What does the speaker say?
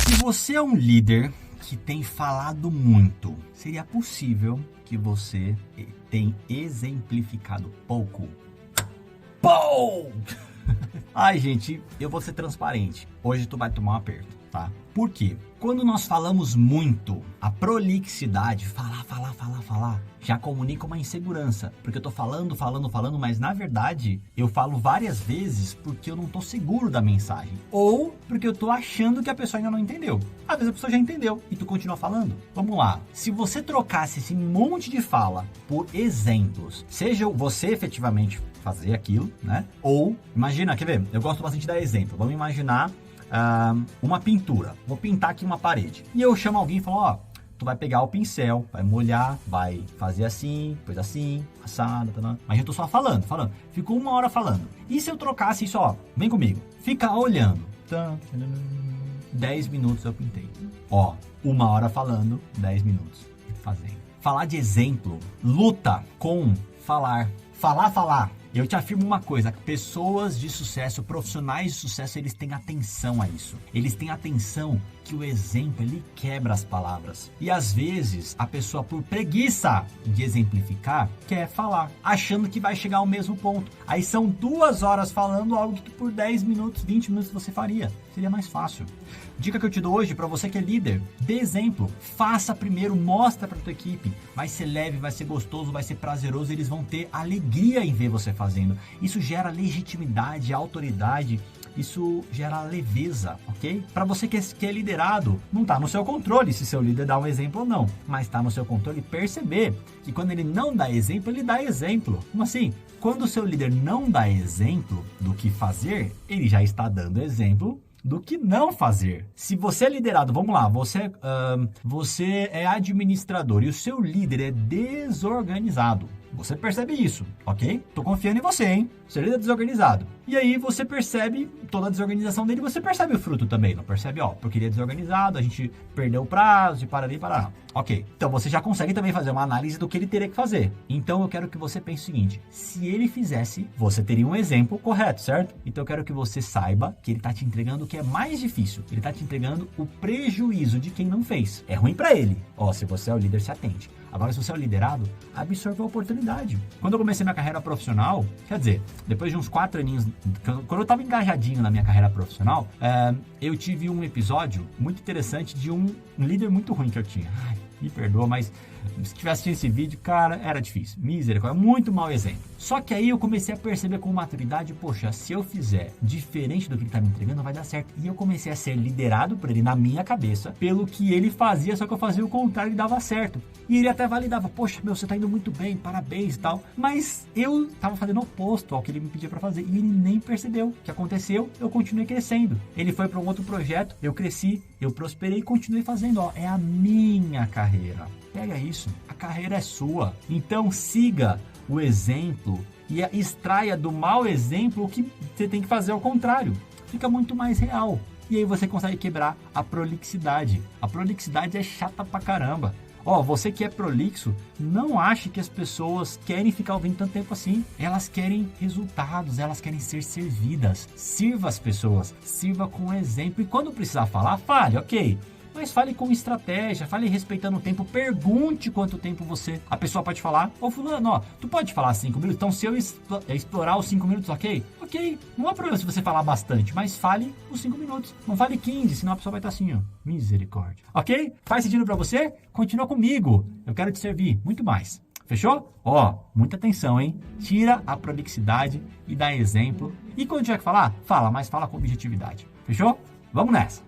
Se você é um líder que tem falado muito, seria possível que você tenha exemplificado pouco? Pou! Ai, gente, eu vou ser transparente. Hoje tu vai tomar um aperto, tá? Por quê? Quando nós falamos muito, a prolixidade, falar, já comunica uma insegurança. Porque eu tô falando, mas na verdade eu falo várias vezes porque eu não tô seguro da mensagem. Ou porque eu tô achando que a pessoa ainda não entendeu. Às vezes a pessoa já entendeu e tu continua falando. Vamos lá. Se você trocasse esse monte de fala por exemplos, seja você efetivamente fazer aquilo, né? Ou, imagina, quer ver? Eu gosto bastante de dar exemplo. Vamos imaginar uma pintura. Vou pintar aqui uma parede. E eu chamo alguém e falo, ó, tu vai pegar o pincel, vai molhar, vai fazer assim, depois assim, assado, mas eu tô só falando. Ficou 1 hora falando. E se eu trocasse isso, ó, vem comigo, fica olhando. 10 minutos eu pintei. Ó, 1 hora falando, 10 minutos fazendo. Falar de exemplo, luta com falar. Falar. Eu te afirmo uma coisa, pessoas de sucesso, profissionais de sucesso, eles têm atenção a isso. Eles têm atenção que o exemplo, ele quebra as palavras. E às vezes, a pessoa, por preguiça de exemplificar, quer falar, achando que vai chegar ao mesmo ponto. Aí são 2 horas falando algo que por 10 minutos, 20 minutos você faria. Seria mais fácil. Dica que eu te dou hoje, para você que é líder, dê exemplo. Faça primeiro, mostra para tua equipe. Vai ser leve, vai ser gostoso, vai ser prazeroso. Eles vão ter alegria em ver você fazendo. Isso gera legitimidade, autoridade. Isso gera leveza, ok? Para você que é liderado, não está no seu controle se seu líder dá um exemplo ou não. Mas está no seu controle perceber que quando ele não dá exemplo, ele dá exemplo. Como assim? Quando o seu líder não dá exemplo do que fazer, ele já está dando exemplo do que não fazer. Se você é liderado, vamos lá, você é administrador e o seu líder é desorganizado. Você percebe isso, ok? Tô confiando em você, hein? Seu líder é desorganizado. E aí você percebe toda a desorganização dele, você percebe o fruto também, não percebe? Ó, porque ele é desorganizado, a gente perdeu o prazo e parará. Ok, então você já consegue também fazer uma análise do que ele teria que fazer. Então eu quero que você pense o seguinte, se ele fizesse, você teria um exemplo correto, certo? Então eu quero que você saiba que ele tá te entregando o que é mais difícil. Ele tá te entregando o prejuízo de quem não fez. É ruim pra ele. Ó, se você é o líder, se atente. Agora, se você é o liderado, absorva a oportunidade. Quando eu comecei minha carreira profissional, quer dizer, depois de uns 4 aninhos, quando eu estava engajadinho na minha carreira profissional, eu tive um episódio muito interessante de um líder muito ruim que eu tinha. Ai, me perdoa, mas se tivesse assistido esse vídeo, cara, era difícil. Misericórdia, muito mau exemplo. Só que aí eu comecei a perceber com maturidade, poxa, se eu fizer diferente do que ele tá me entregando, vai dar certo. E eu comecei a ser liderado por ele na minha cabeça, pelo que ele fazia, só que eu fazia o contrário e dava certo. E ele até validava, poxa, você tá indo muito bem, parabéns e tal. Mas eu tava fazendo o oposto ao que ele me pedia pra fazer. E ele nem percebeu o que aconteceu, eu continuei crescendo. Ele foi para um outro projeto, eu cresci, eu prosperei e continuei fazendo. Ó, é a minha carreira. Pega isso, a carreira é sua. Então siga o exemplo e extraia do mau exemplo o que você tem que fazer ao contrário. Fica muito mais real. E aí você consegue quebrar a prolixidade. A prolixidade é chata pra caramba. Ó, você que é prolixo, não ache que as pessoas querem ficar ouvindo tanto tempo assim. Elas querem resultados, elas querem ser servidas. Sirva as pessoas, sirva com exemplo. E quando precisar falar, fale, ok. Mas fale com estratégia, fale respeitando o tempo, pergunte quanto tempo a pessoa pode falar. Ô fulano, ó, tu pode falar 5 minutos? Então se eu explorar os 5 minutos, ok? Ok, não há problema se você falar bastante, mas fale os 5 minutos. Não fale 15, senão a pessoa vai estar assim, ó, misericórdia. Ok? Faz sentido pra você? Continua comigo, eu quero te servir muito mais. Fechou? Ó, muita atenção, hein? Tira a prolixidade e dá exemplo. E quando tiver que falar, fala, mas fala com objetividade. Fechou? Vamos nessa!